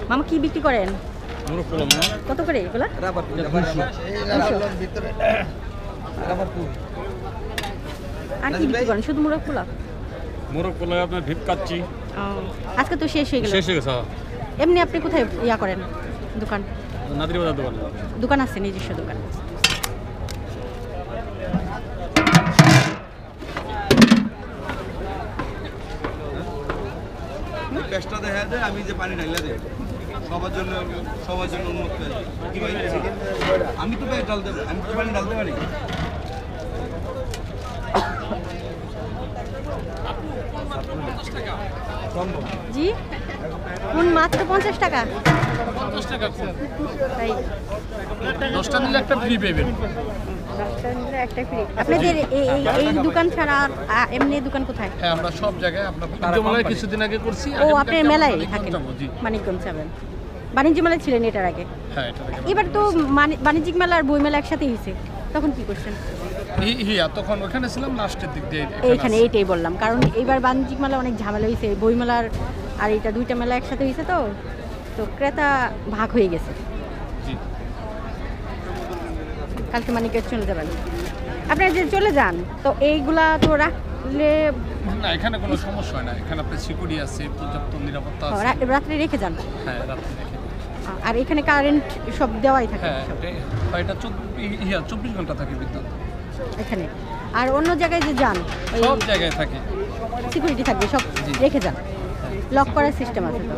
মামা কি বিক্রি করেন? কত করে এগুলা? আর কি বিক্রি করেন? শুধু মোরগ পোলাও? মোরগ পোলাও আপনার ভিপ কাচ্চি। আজকে তো শেষ হয়ে গেল। শেষ হয়ে গেছে। এমনি আপনি কোথায় ইয়া করেন দোকান? নাদির বাজার দোকান। দোকান আছে, নিজস্ব দোকান। পেস্টটা দেখা যায় আমি যে পানি ঢাইলা দেব সবার জন্য উন্মুক্ত কি ভাই আমি তো পেস্ট ঢালতে আমি তো পানি ঢালতে পারি জি কোন মাত্র 50 টাকা? 50 টাকা কোন? তাই 10টা নিলে একটা ফ্রি পাবেন। 10টা নিলে একটা ফ্রি। আপনাদের এই দোকান ছাড়া আর এমনি দোকান কোথায়? হ্যাঁ আমরা সব জায়গায় আমরা বাণিজ্য মেলায় কিছুদিন আগে করছি। ও আপনি মেলায় থাকেন? মানিকগঞ্জ যাবেন। বাণিজ্য মেলায় ছিলেন এটার আগে? হ্যাঁ এটার আগে। এবার তো বাণিজ্যিক মেলা আর বই মেলা একসাথে হয়েছে, তখন কি করছেন? তখন ওখানে ছিলাম লাস্টের দিক দিয়ে। এইখানে এইটাই বললাম, কারণ এবার বাণিজ্যিক মেলা অনেক ঝামেলা হয়েছে, বই মেলার আর এটা দুইটা মেলা একসাথে হয়েছে, তো ক্রেতা ভাগ হয়ে গেছে। কালকে মানিকগঞ্জ চলে যাবেন। আপনারা যে চলে যান তো এইগুলা তো রাখলে না, এখানে কোনো সমস্যা হয় না। এখানে আপনার সিকিউরিটি আছে, পর্যাপ্ত নিরাপত্তা আছে। রাত্রে রেখে যান? হ্যাঁ রাত্রে রেখে। আর এখানে কারেন্ট সব দেওয়াই থাকে? হ্যাঁ এটা 24 ঘন্টা থাকে বিদ্যুৎ এখানে। আর অন্য জায়গায় যে যান সব জায়গায় থাকে, সিকিউরিটি থাকবে, সব রেখে যান, লক করার সিস্টেম আছে তো?